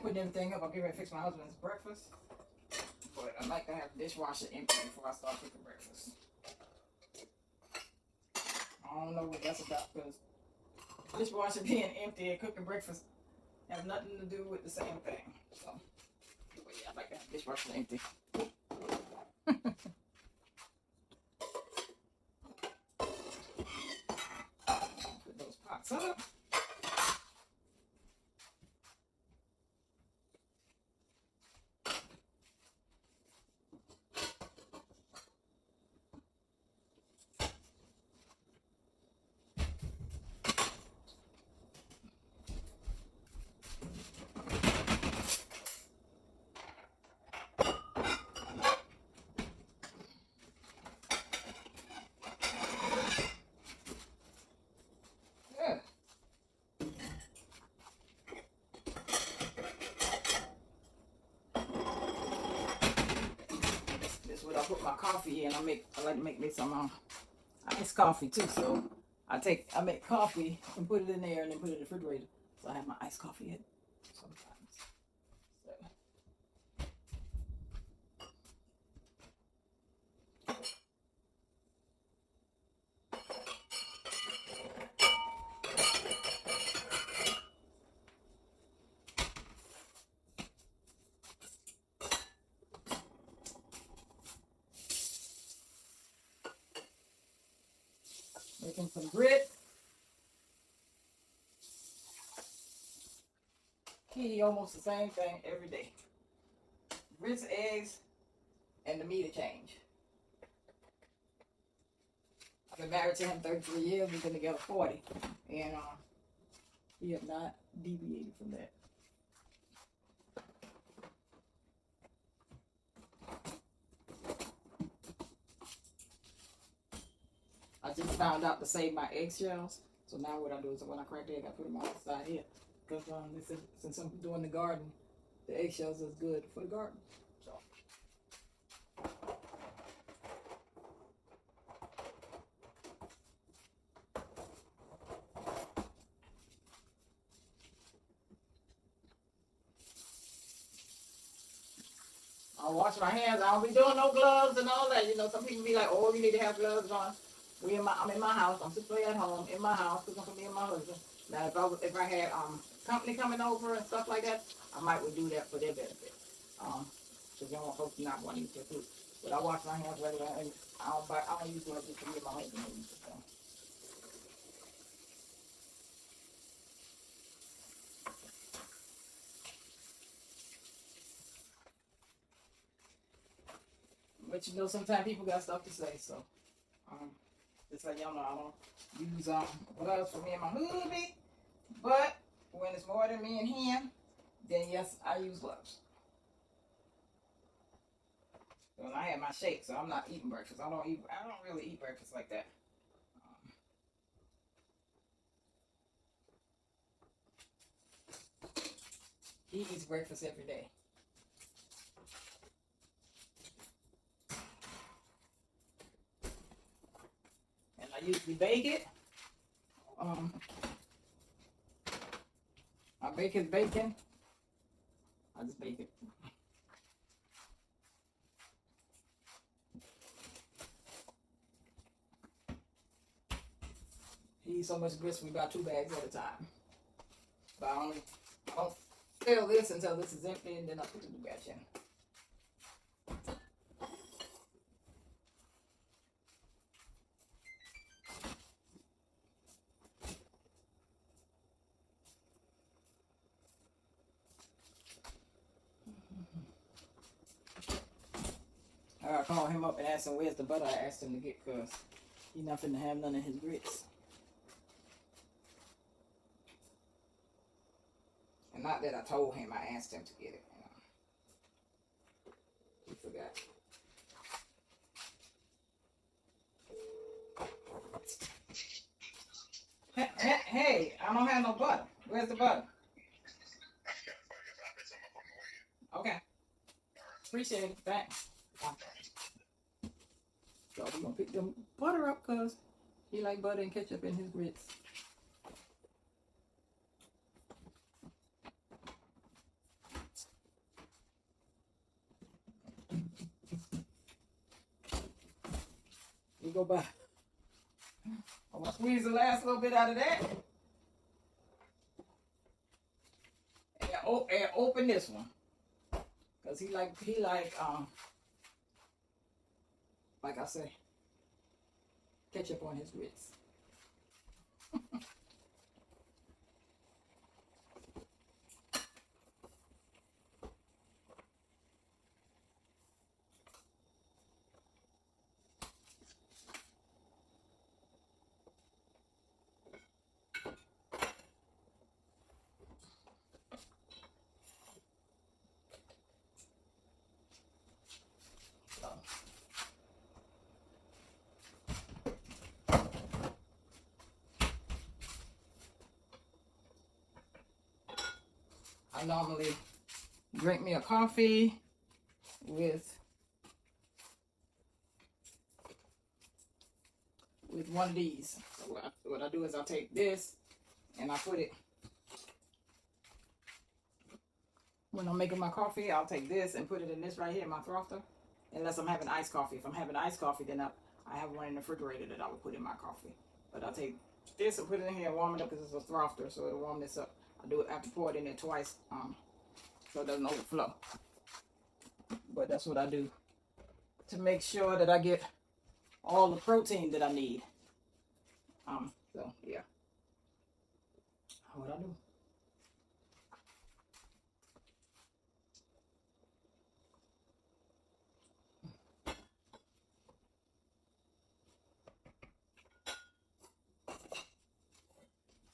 putting everything up. I'm getting ready to fix my husband's breakfast. But I like to have the dishwasher empty before I start cooking breakfast. I don't know what that's about because dishwasher being empty and cooking breakfast have nothing to do with the same thing. So, but yeah, I like to have the dishwasher empty. Put those pots up. What I put my coffee in. I like to make me some iced coffee too. So I make coffee and put it in there and then put it in the refrigerator. So I have my iced coffee in sometimes. Making some grits. He almost the same thing every day. Grits, eggs, and the meat change. I've been married to him 33 years. We've been together 40. And he has not deviated from that. I just found out to save my eggshells. So now what I do is when I crack the egg, I put them outside here. Because since I'm doing the garden, the eggshells is good for the garden. So. I wash my hands. I don't be doing no gloves and all that. You know, some people be like, oh, you need to have gloves on. I'm in my house. I'm simply at home in my house because I'm me and my husband. Now, if I had company coming over and stuff like that, I might would do that for their benefit. Because you don't want folks to not want to eat their food. But I wash my hands regular and I don't use gloves just to get my husband to use it. So. But you know, sometimes people got stuff to say, so just like y'all know, I don't use gloves for me and my hubby. But when it's more than me and him, then yes, I use gloves. When I have my shake, so I'm not eating breakfast. I don't really eat breakfast like that. He eats breakfast every day. And I usually bake it. I bake his bacon. I just bake it. He eats so much grits, we buy 2 bags at a time. But I don't fill this until this is empty, and then I put the new batch in. I called him up and asked him where's the butter I asked him to get because he's not finna have none of his grits. And not that I told him, I asked him to get it. He forgot. Hey, I don't have no butter. Where's the butter? Okay. Appreciate it. Thanks. So we're gonna pick the butter up because he like butter and ketchup in his grits. go by. I'm gonna squeeze the last little bit out of that. And open this one. Cause he like I say, ketchup on his grits. I normally drink me a coffee with one of these. So what I do is I take this and I put it, when I'm making my coffee, I'll take this and put it in this right here, my frother. Unless I'm having iced coffee. If I'm having iced coffee, then I have one in the refrigerator that I would put in my coffee. But I'll take this and put it in here and warm it up because it's a frother, so it'll warm this up. I have to pour it in there twice, so it doesn't overflow. But that's what I do to make sure that I get all the protein that I need. So yeah, what I do.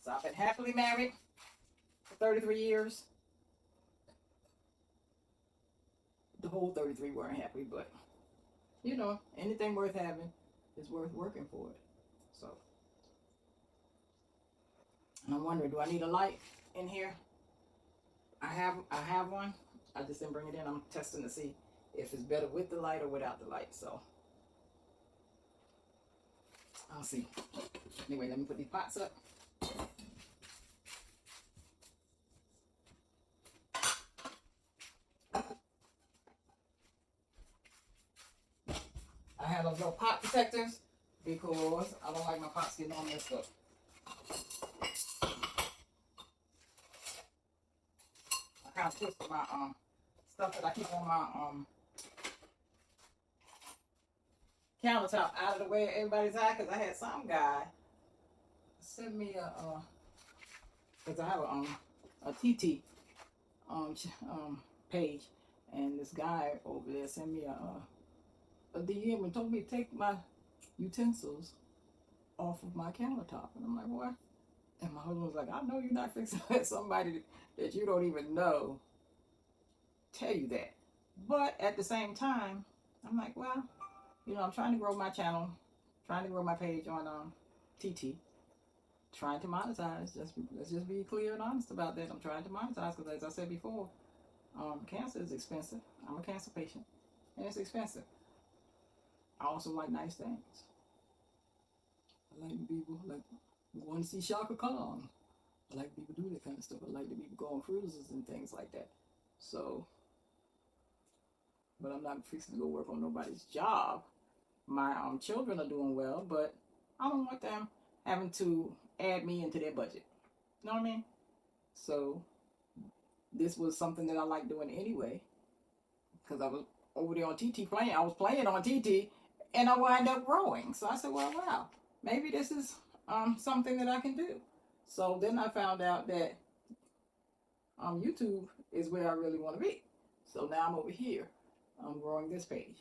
So I've been happily married for 33 years. The whole 33 weren't happy, but you know, anything worth having is worth working for it. So, and I'm wondering, do I need a light in here? I have one. I just didn't bring it in. I'm testing to see if it's better with the light or without the light. So I'll see. Anyway, let me put these pots up. I have those little pot protectors because I don't like my pots getting all messed up. I kind of twisted my stuff that I keep on my countertop out of the way of everybody's eye, because I had some guy send me because I have a TT page, and this guy over there sent me a DM and told me to take my utensils off of my countertop. And I'm like, what? And my husband was like, I know you're not fixing to let somebody that you don't even know tell you that. But at the same time, I'm like, well, you know, I'm trying to grow my channel, trying to grow my page on TT, trying to monetize. Let's just be clear and honest about that. I'm trying to monetize because, as I said before, cancer is expensive. I'm a cancer patient, and it's expensive. I also like nice things. I like people want to see Shaka Khan. I like people do that kind of stuff. I like the people go on cruises and things like that. So, but I'm not fixing to go work on nobody's job. My children are doing well, but I don't want them having to add me into their budget. You know what I mean? So this was something that I like doing anyway, because I was over there on TT playing. I was playing on TT, and I wound up growing. So I said, well, wow, maybe this is something that I can do. So then I found out that YouTube is where I really want to be. So now I'm over here. I'm growing this page.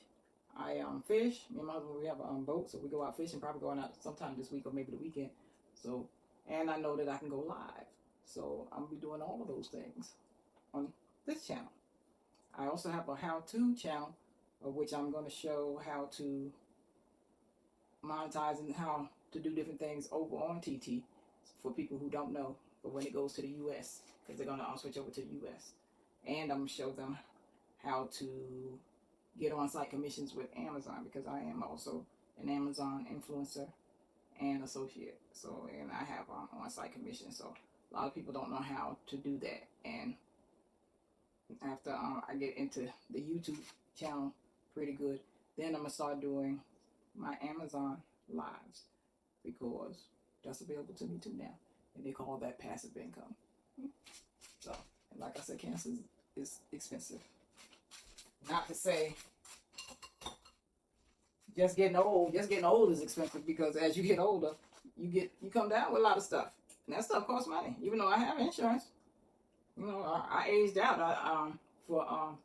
I fish. Me and my husband, we have a boat, so we go out fishing. Probably going out sometime this week or maybe the weekend. So, and I know that I can go live. So I'm gonna be doing all of those things on this channel. I also have a how-to channel, of which I'm going to show how to monetize and how to do different things over on TT for people who don't know, but when it goes to the US, because they're going to switch over to the US. And I'm going to show them how to get on-site commissions with Amazon, because I am also an Amazon influencer and associate. So, and I have on-site commissions. So a lot of people don't know how to do that. And after I get into the YouTube channel pretty good, then I'm going to start doing my Amazon lives, because that's available to me too now, and they call that passive income. So, and like I said, cancer is expensive. Not to say just getting old is expensive, because as you get older, you come down with a lot of stuff, and that stuff costs money. Even though I have insurance, you know, I aged out. For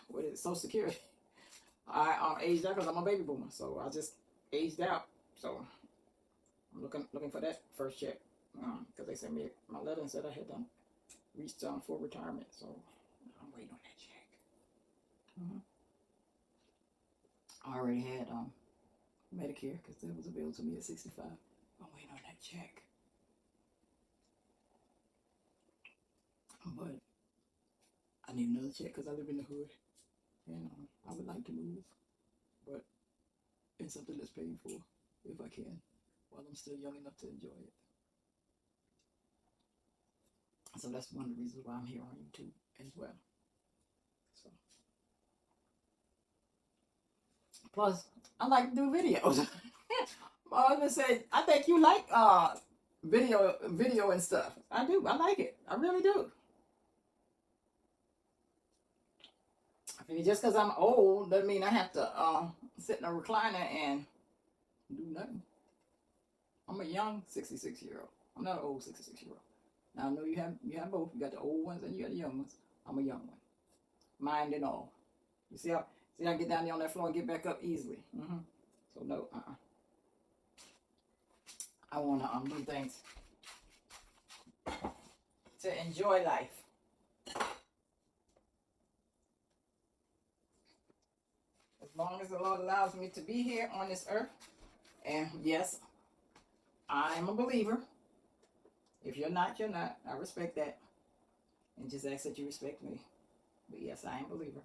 what is it, Social Security. I aged out because I'm a baby boomer, so I just aged out. So I'm looking for that first check, because they sent me my letter and said I had reached full retirement. So I'm waiting on that check. I already had Medicare, because that was available to me at 65. I'm waiting on that check. But I need another check because I live in the hood, and I would like to move, but it's something that's paid for if I can, while I'm still young enough to enjoy it. So that's one of the reasons why I'm here on YouTube as well. So, plus, I like to do videos. My husband said, "I think you like video and stuff." I do. I like it. I really do. I mean, just because I'm old doesn't mean I have to sit in a recliner and do nothing. I'm a young 66-year-old. I'm not an old 66-year-old. Now I know you have both. You got the old ones and you got the young ones. I'm a young one, mind and all. You see how I get down there on that floor and get back up easily. So no, I want to do things to enjoy life. As long as the Lord allows me to be here on this earth. And yes, I am a believer. If you're not, you're not. I respect that. And just ask that you respect me. But yes, I am a believer.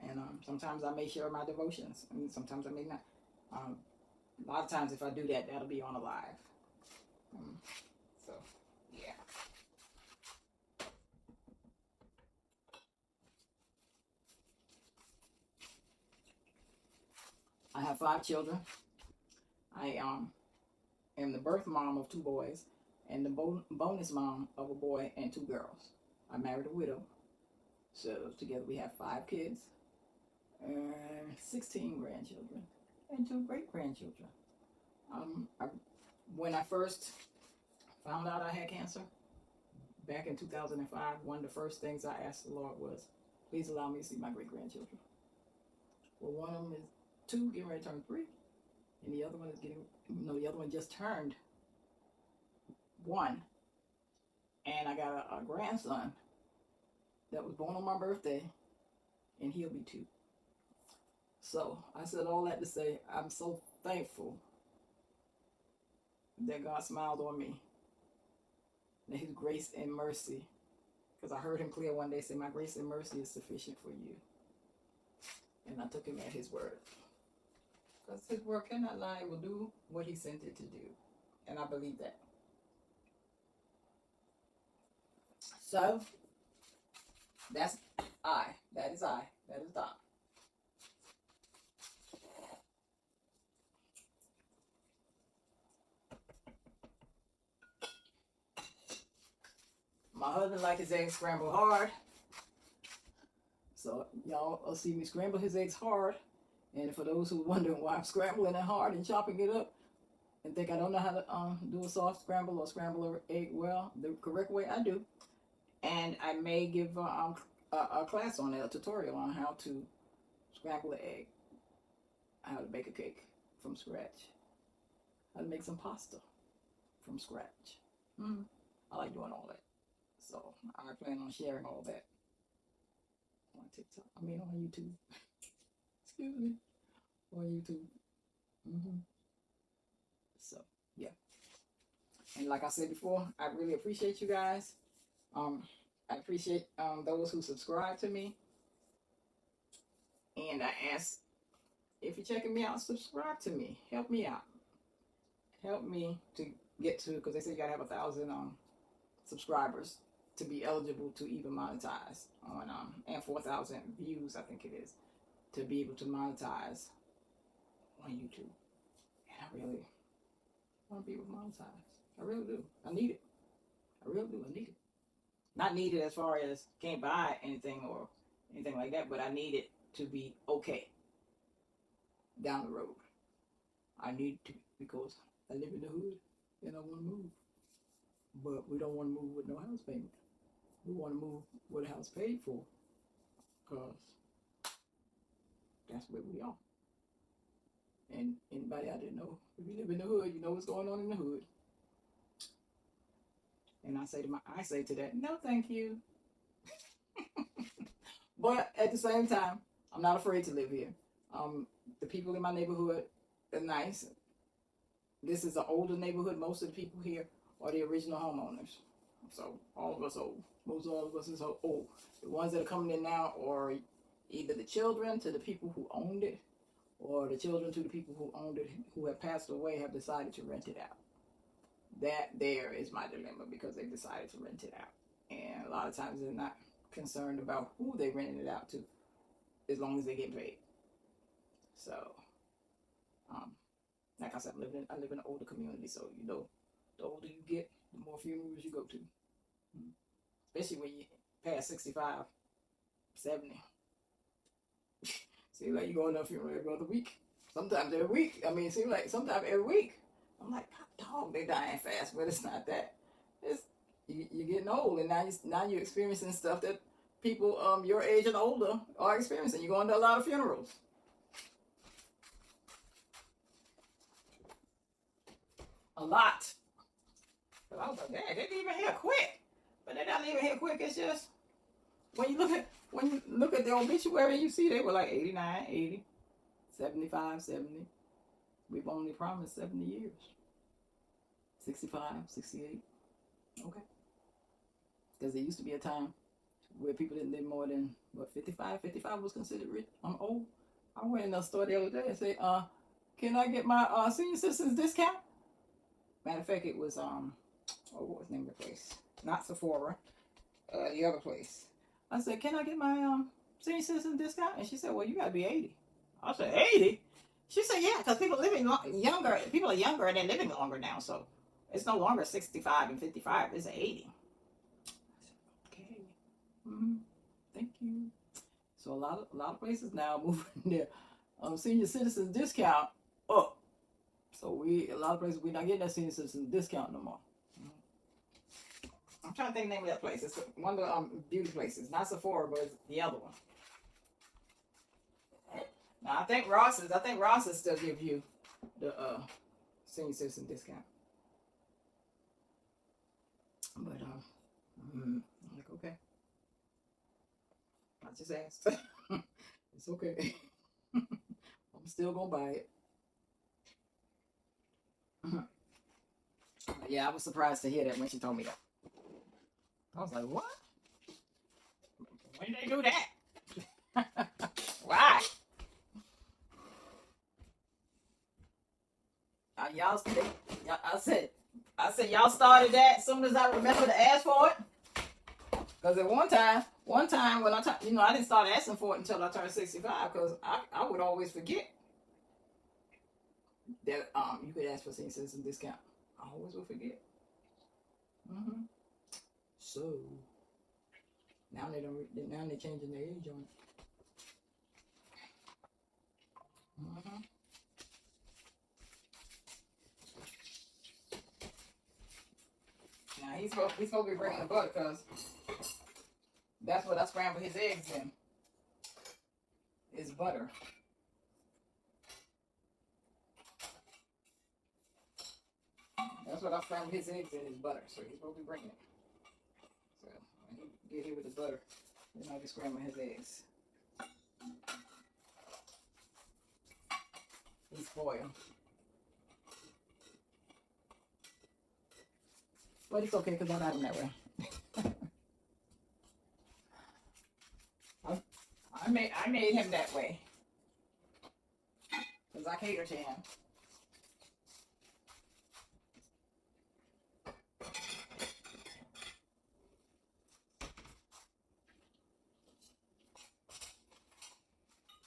And sometimes I may share my devotions, and sometimes I may not. A lot of times if I do that, that'll be on a live. So, yeah. I have 5 children. I am the birth mom of 2 boys, and the bonus mom of a boy and 2 girls. I married a widow. So together we have 5 kids, 16 grandchildren, and 2 great-grandchildren. When I first found out I had cancer, back in 2005, one of the first things I asked the Lord was, please allow me to see my great-grandchildren. Well, one of them is 2, getting ready to turn 3, and the other one is the other one just turned 1. And I got a grandson that was born on my birthday, and he'll be 2. So I said all that to say, I'm so thankful that God smiled on me, that his grace and mercy, because I heard him clear one day say, my grace and mercy is sufficient for you. And I took him at his word. Because his word cannot lie, it will do what he sent it to do. And I believe that. So, that's I. That is I. That is Doc. My husband likes his eggs scrambled hard. So y'all will see me scramble his eggs hard. And for those who are wondering why I'm scrambling it hard and chopping it up and think I don't know how to do a soft scramble or scramble an egg well, the correct way I do. And I may give a class on it, a tutorial on how to scramble an egg, how to bake a cake from scratch, how to make some pasta from scratch. I like doing all that. So I plan on sharing all that on TikTok. I mean on YouTube. Excuse me. On YouTube. So yeah. And like I said before, I really appreciate you guys. I appreciate those who subscribe to me. And I ask, if you're checking me out, subscribe to me. Help me out. Help me to get to, because they say you gotta have 1,000 subscribers to be eligible to even monetize on and 4,000 views, I think it is, to be able to monetize on YouTube. And I'm really want to be with mom's house. I really do. I need it. I really do. I need it. Not need it as far as can't buy anything or anything like that, but I need it to be okay down the road. I need to because I live in the hood and I want to move. But we don't want to move with no house payment. We want to move with a house paid for because that's where we are. And anybody out there know, if you live in the hood, you know what's going on in the hood. And I say to that, no, thank you. But at the same time, I'm not afraid to live here. The people in my neighborhood are nice. This is an older neighborhood. Most of the people here are the original homeowners. So all of us old. Most all of us is old. The ones that are coming in now are either the children to the people who owned it, or the children to the people who owned it who have passed away have decided to rent it out. That there is my dilemma because they decided to rent it out. And a lot of times they're not concerned about who they rented it out to as long as they get paid. So, like I said, I live in an older community, so you know, the older you get, the more funerals you go to. Especially when you pass 65, 70. Seems like you go to a funeral every other week. Sometimes every week. I mean, it seems like sometimes every week. I'm like, dog, they dying fast, but it's not that. It's you're getting old, and now you're experiencing stuff that people your age and older are experiencing. You're going to a lot of funerals. A lot. But I was like, dang, they didn't even hear quick. But they're not even here quick. It's just when you look at the obituary, you see they were like 89, 80, 75, 70. We've only promised 70 years. 65, 68. Okay. Because there used to be a time where people didn't live more than, 55? 55 was considered rich. I'm old. I went in a store the other day and said, can I get my senior citizens discount? Matter of fact, it was, what was the name of the place? Not Sephora. The other place. I said, can I get my senior citizen discount? And she said, well, you got to be 80. I said, 80? She said, yeah, because people living younger. People are younger and they're living longer now. So it's no longer 65 and 55. It's 80. I said, okay. Thank you. So a lot of places now moving their senior citizen discount up. So a lot of places we're not getting that senior citizen discount no more. I'm trying to think the name of that place. It's one of the beauty places. Not Sephora, but it's the other one. Now I think Ross's still give you the senior citizen discount. But I'm like, okay. I just asked. It's okay. I'm still gonna buy it. Yeah, I was surprised to hear that when she told me that. I was like, what? When did they do that? Why? I said y'all started that as soon as I remember to ask for it. Because at one time when I didn't start asking for it until I turned 65 because I would always forget that you could ask for senior citizen discount. I always would forget. So now they're changing the age on it. Now he's supposed to be bringing the butter because that's what I scramble his eggs in. Is butter. That's what I scramble his eggs in is butter. So he's supposed to be bringing it. So when he get here with the butter, then I'll be scrambling his eggs. He's spoiled. But it's okay because I got him that way. I made him that way. Because I cater to him.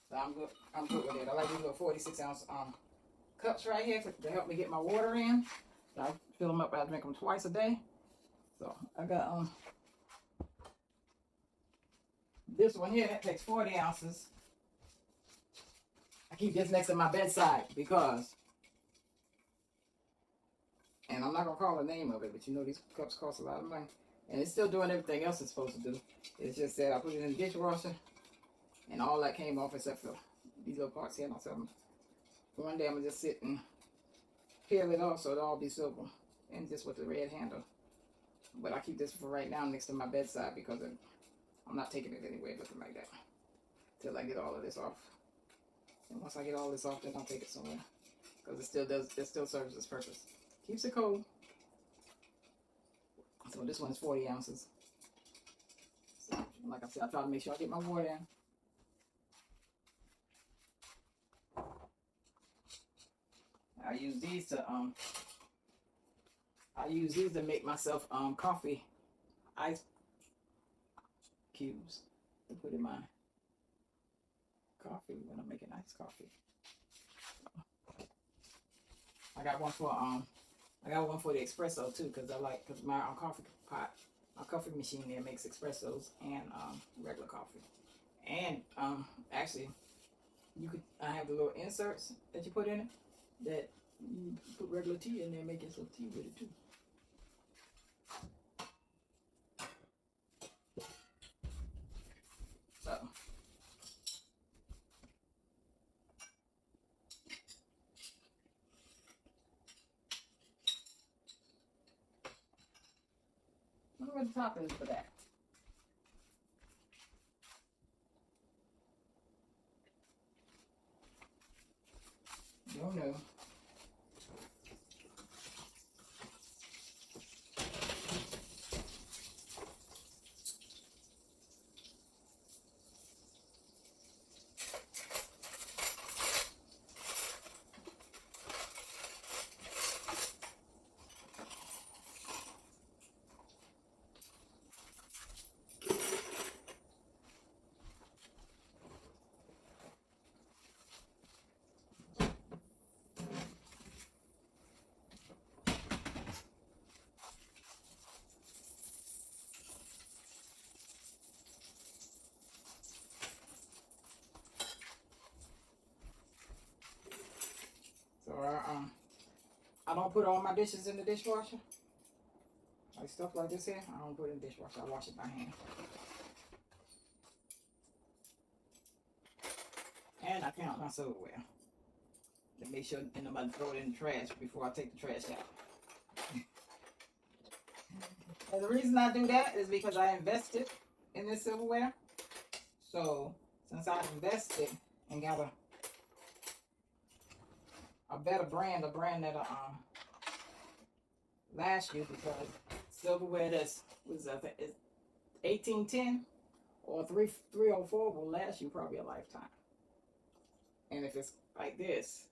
So I'm good with it. I like to do a 46 ounce cups right here to help me get my water in. I fill them up. I drink them twice a day. So I got this one here that takes 40 ounces. I keep this next to my bedside because, and I'm not gonna call the name of it, but you know these cups cost a lot of money, and it's still doing everything else it's supposed to do. It's just that I put it in the dishwasher, and all that came off except for these little parts here. And I'll tell them one day I'm gonna just sit and peel it off so it'll all be silver, and just with the red handle. But I keep this for right now next to my bedside because I'm not taking it anywhere looking like that till I get all of this off. And once I get all this off, then I'll take it somewhere because it still serves its purpose. Keeps it cold. So this one is 40 ounces. So, like I said, I try to make sure I get my water in. I use these to make myself coffee ice cubes to put in my coffee when I'm making iced coffee. I got one for the espresso too, because my coffee pot, my coffee machine there makes espressos and regular coffee. And actually, I have the little inserts that you put in it that you put regular tea in there and make yourself tea with it too. So I wonder what the top is for that. Don't know. So I don't put all my dishes in the dishwasher. Like stuff like this here, I don't put it in the dishwasher. I wash it by hand. And I count my silverware to make sure nobody throw it in the trash before I take the trash out. And the reason I do that is because I invested in this silverware. So since I invested and got a better brand, a brand that'll last you, because silverware that's is 1810 or 304 will last you probably a lifetime. And if it's like this,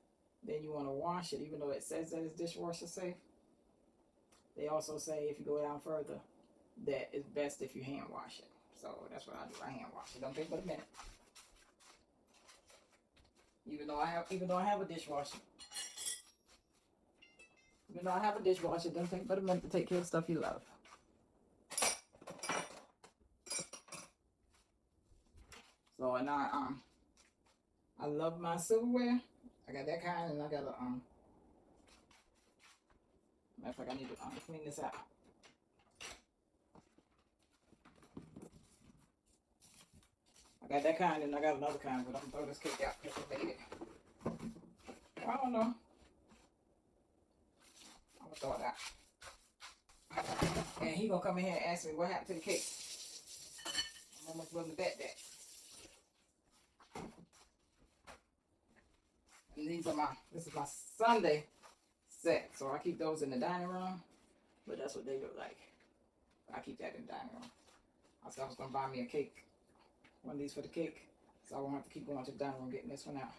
then you want to wash it, even though it says that it's dishwasher safe. They also say if you go down further, that it's best if you hand wash it. So that's what I do. I hand wash it. Don't take but a minute. Even though I have a dishwasher. Even though I have a dishwasher, it doesn't take but a minute to take care of stuff you love. So and I love my silverware. I got that kind, and I got a matter of fact, I need to clean this out. I got that kind, and I got another kind, but I'm gonna throw this cake out because I made it. I don't know. I'm gonna throw it out. And he gonna come in here and ask me what happened to the cake. I'm almost willing to bet that. And this is my Sunday set, so I keep those in the dining room, but that's what they look like. I keep that in the dining room. I was going to buy me a cake, one of these for the cake, so I won't have to keep going to the dining room getting this one out.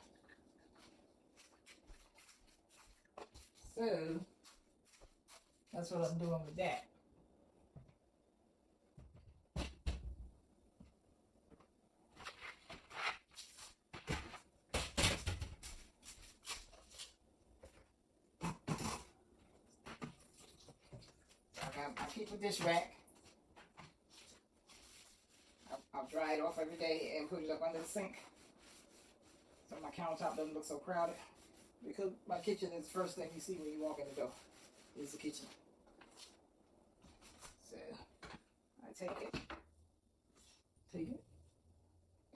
So that's what I'm doing with that. I keep a dish rack. I'll dry it off every day and put it up under the sink so my countertop doesn't look so crowded. Because my kitchen is the first thing you see when you walk in the door, is the kitchen. So I take it,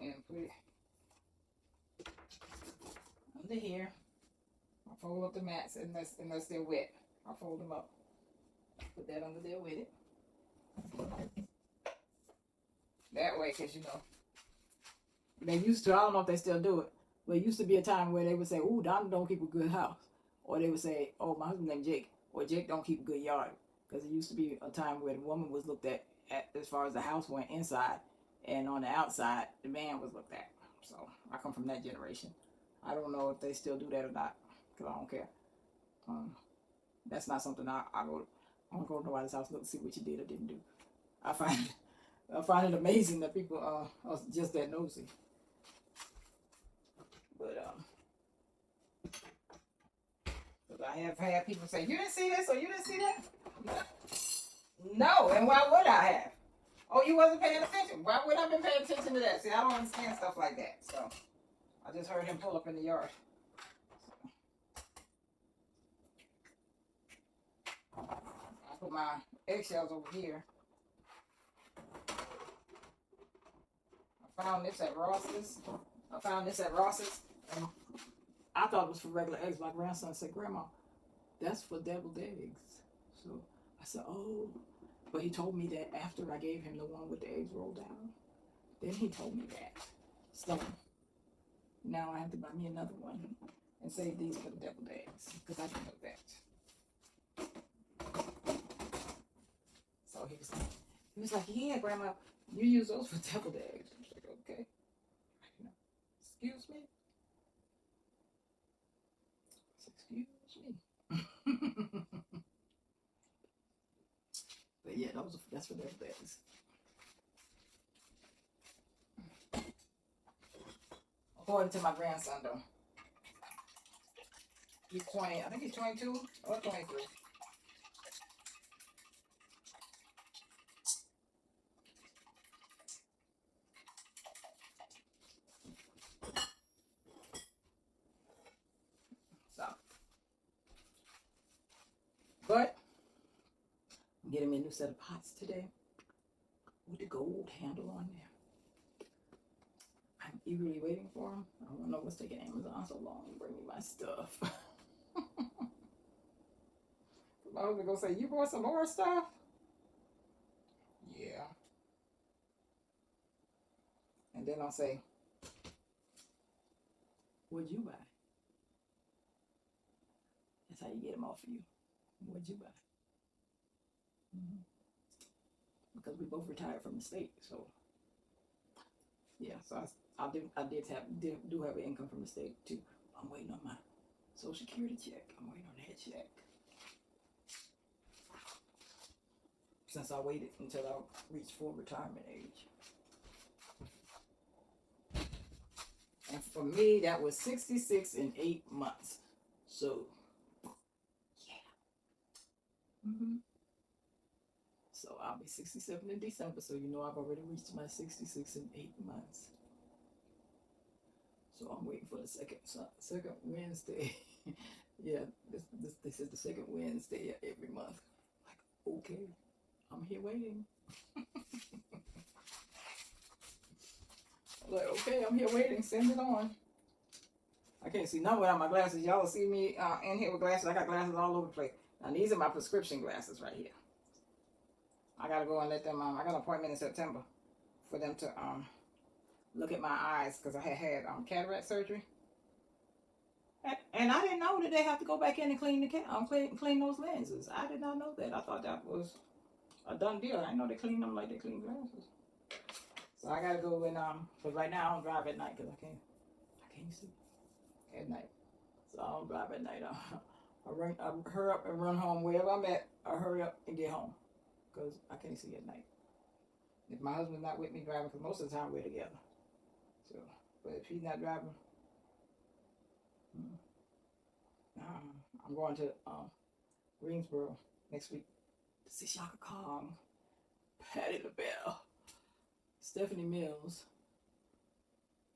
and put it under here. I fold up the mats unless they're wet. I fold them up. Put that under there with it. That way, because you know, they used to, I don't know if they still do it, but it used to be a time where they would say, "Ooh, Donna don't keep a good house." Or they would say, "Oh, my husband named Jake," or "Jake don't keep a good yard." Because it used to be a time where the woman was looked at as far as the house went inside, and on the outside, the man was looked at. So I come from that generation. I don't know if they still do that or not, because I don't care. That's not something I don't go to nobody's house look to see what you did or didn't do. I find it amazing that people are just that nosy. But I have had people say, "You didn't see this or you didn't see that." No, and why would I have? Oh, you wasn't paying attention. Why would I have been paying attention to that? See, I don't understand stuff like that. So I just heard him pull up in the yard. I put my eggshells over here. I found this at Ross's. And I thought it was for regular eggs. My grandson said, "Grandma, that's for deviled eggs." So I said, "Oh." But he told me that after I gave him the one with the eggs rolled down. Then he told me that. So now I have to buy me another one and save these for the deviled eggs. Because I didn't know that. So he was like, "Yeah, Grandma, you use those for deviled eggs." I was like, "Okay." Excuse me? Excuse me. But yeah, that's for deviled eggs. According to my grandson, though. He's 20, I think he's 22 or 23. So, but I'm getting me a new set of pots today with the gold handle on there. I'm eagerly waiting for them. I don't know what's taking Amazon so long to bring me my stuff. I was gonna say, "You bought some more stuff?" Yeah. And then I'll say, "What'd you buy?" That's how you get them off of you. What'd you buy? Mm-hmm. Because we both retired from the state, so yeah. So I do have an income from the state too. I'm waiting on my Social Security check. I'm waiting on that check. Since I waited until I reached full retirement age. And for me, that was 66 in 8 months. So, yeah. So I'll be 67 in December. So you know I've already reached my 66 in 8 months. So I'm waiting for the second Wednesday. Yeah, this is the second Wednesday every month. Like, okay, I'm here waiting. Like, okay, I'm here waiting. Send it on. I can't see none without my glasses. Y'all will see me in here with glasses. I got glasses all over the place. Now, these are my prescription glasses right here. I got to go and let them, I got an appointment in September for them to look at my eyes because I had cataract surgery. And I didn't know that they have to go back in and clean those lenses. I did not know that. I thought that was a done deal. I know they clean them like they clean glasses. So I gotta go and but right now I don't drive at night because I can't see at night. So I don't drive at night. I hurry up and run home wherever I'm at. I hurry up and get home because I can't see at night. If my husband's not with me driving, because most of the time we're together. So, but if he's not driving, I'm going to Greensboro next week to see Shaka Kong, Patti LaBelle, Stephanie Mills.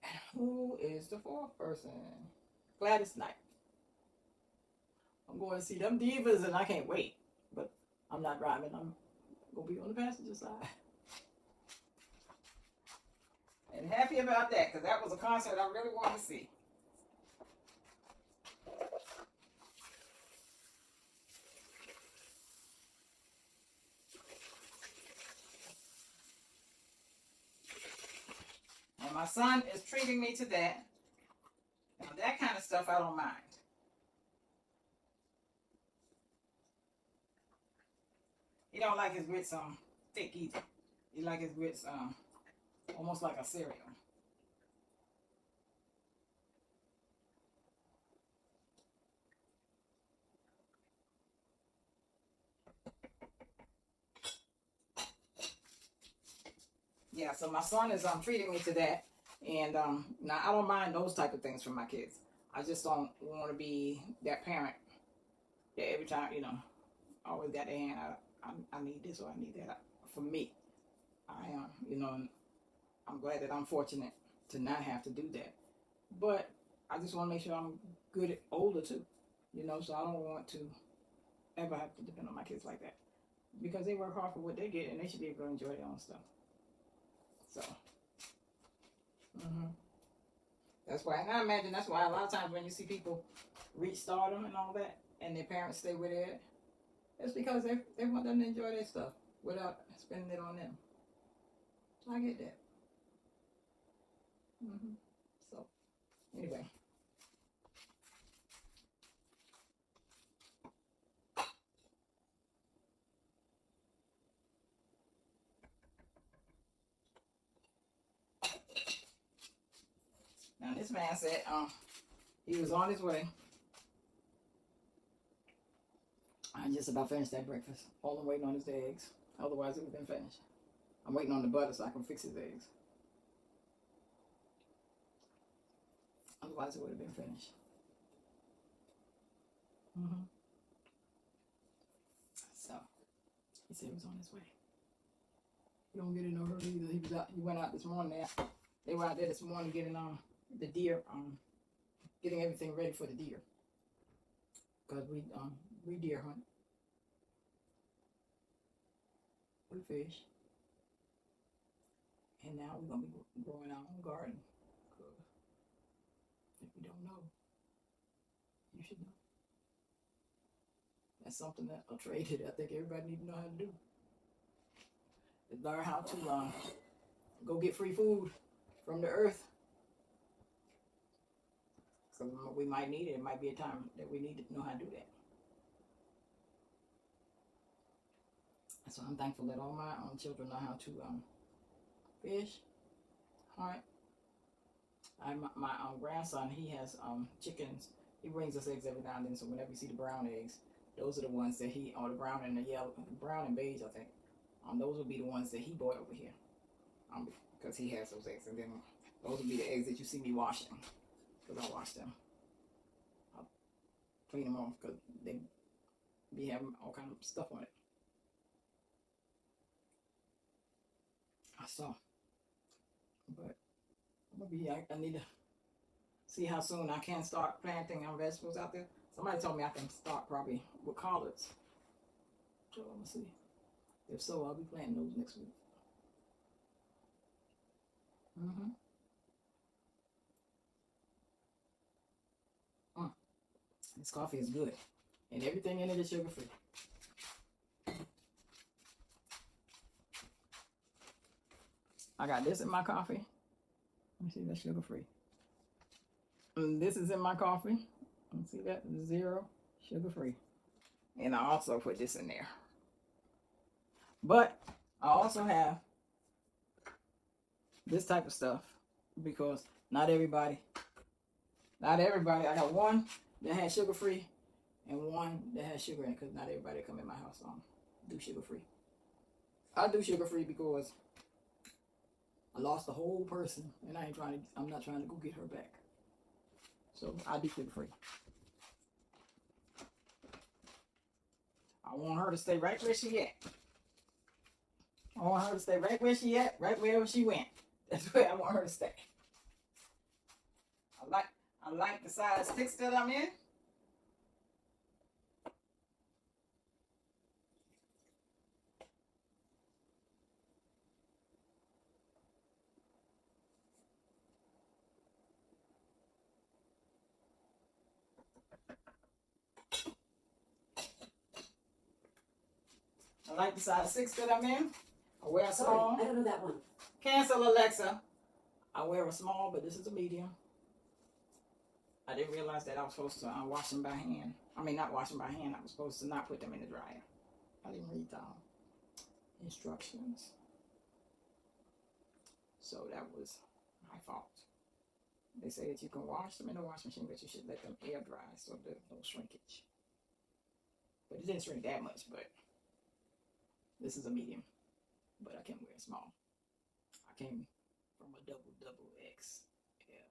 And who is the fourth person? Gladys Knight. I'm going to see them divas and I can't wait. But I'm not driving. I'm going to be on the passenger side. And happy about that because that was a concert I really wanted to see. And my son is treating me to that. Now that kind of stuff I don't mind. He don't like his grits thick either. He like his grits almost like a cereal. Yeah, so my son is treating me to that. And now I don't mind those type of things from my kids. I just don't want to be that parent that every time, always got their hand out. I need this or I need that. For me, I am, I'm glad that I'm fortunate to not have to do that. But I just want to make sure I'm good at older too, so I don't want to ever have to depend on my kids like that. Because they work hard for what they get and they should be able to enjoy their own stuff. So, that's why, and I imagine that's why a lot of times when you see people reach stardom and all that, and their parents stay with it, it's because they want them to enjoy their stuff without spending it on them. So I get that. So, anyway. Now this man said he was on his way. I just about finished that breakfast. All I'm waiting on is the eggs. Otherwise it would have been finished. I'm waiting on the butter so I can fix his eggs. Otherwise it would have been finished. So he said he was on his way. He don't get in no hurry either. He went out this morning. They were out there this morning getting the deer, getting everything ready for the deer. Because we deer hunt. We fish. And now we're going to be growing our own garden. Because if you don't know, you should know. That's something that a trade that I think everybody needs to know how to do. Is learn how to go get free food from the earth. So we might need it. It might be a time that we need to know how to do that. So I'm thankful that all my children know how to fish, hunt. My grandson, he has chickens. He brings us eggs every now and then. So whenever you see the brown eggs, those are the ones that or the brown and the yellow, brown and beige, I think. Those will be the ones that he bought over here. Because he has those eggs. And then those will be the eggs that you see me washing. Because I wash them. I'll clean them off because they be having all kind of stuff on it. So, but I need to see how soon I can start planting vegetables out there. Somebody told me I can start probably with collards. So I'm gonna see. If so, I'll be planting those next week. This coffee is good, and everything in it is sugar free. I got this in my coffee. Let me see, that's sugar free. And this is in my coffee. Let me see that, 0 sugar free. And I also put this in there. But I also have this type of stuff because not everybody. I got one that has sugar free and one that has sugar in it because not everybody come in my house do sugar free. I do sugar free because I lost the whole person and I'm not trying to go get her back. So I do sugar free. I want her to stay right where she at. I want her to stay right where she at, right wherever she went. That's where I want her to stay. I like the size 6 that I'm in. I like the size 6 that I'm in. I wear a small. Sorry, I don't know that one. Cancel Alexa. I wear a small, but this is a medium. I didn't realize that I was supposed to wash them by hand. I mean, not wash them by hand. I was supposed to not put them in the dryer. I didn't read the instructions. So that was my fault. They say that you can wash them in the washing machine, but you should let them air dry so there's no shrinkage. But it didn't shrink that much, but this is a medium. But I can wear a small. I came from a double X. Yeah.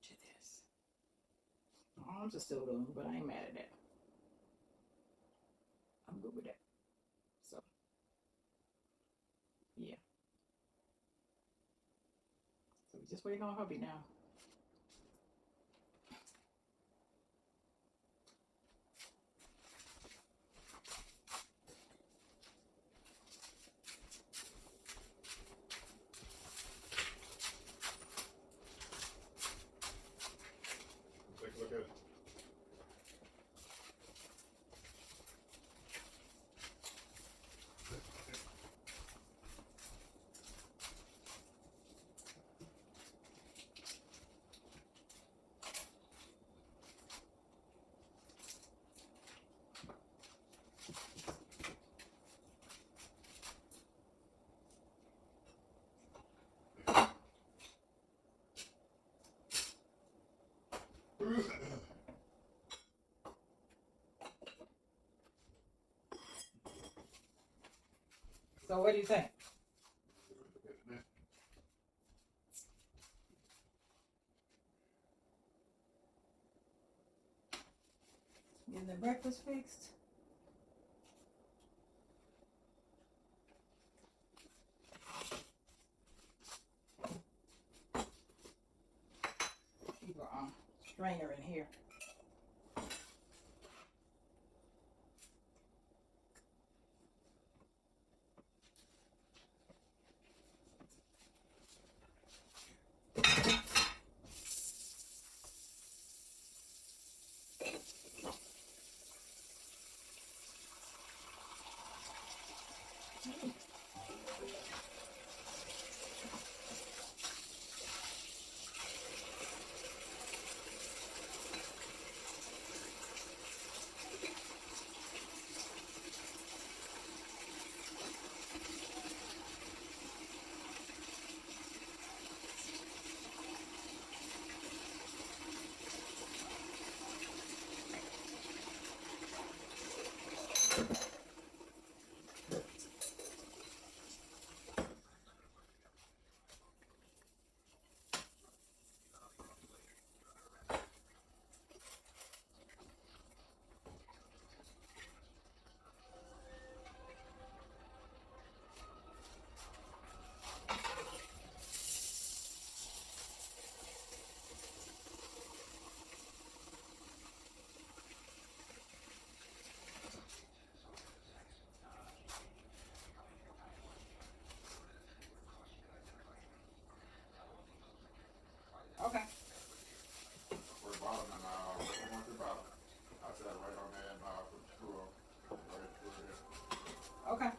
To this. My arms are still little, but I ain't mad at that. I'm good with that. So, yeah. So we just waiting on hubby now. Take a look at it. So what do you think? Getting the breakfast fixed? Keep a strainer in here. Okay. For the bottom and I want the bottom. I said right on there and put the screw on. Right through here. Okay.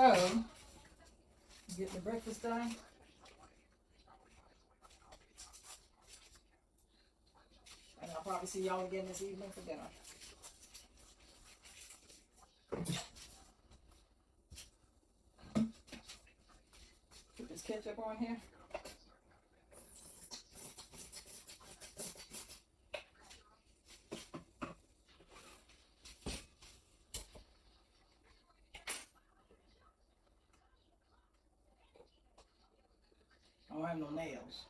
So, get the breakfast done. And I'll probably see y'all again this evening for dinner. Put this ketchup on here. I don't have no nails.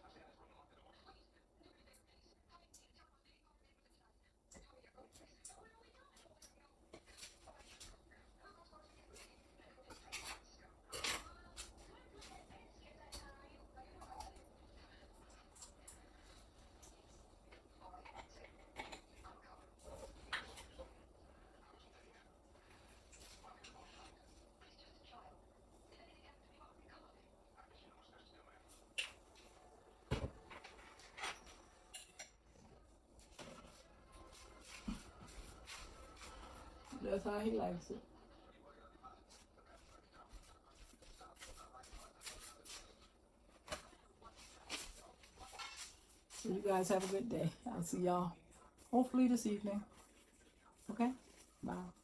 That's how he likes it. So you guys have a good day. I'll see y'all hopefully this evening. Okay? Bye.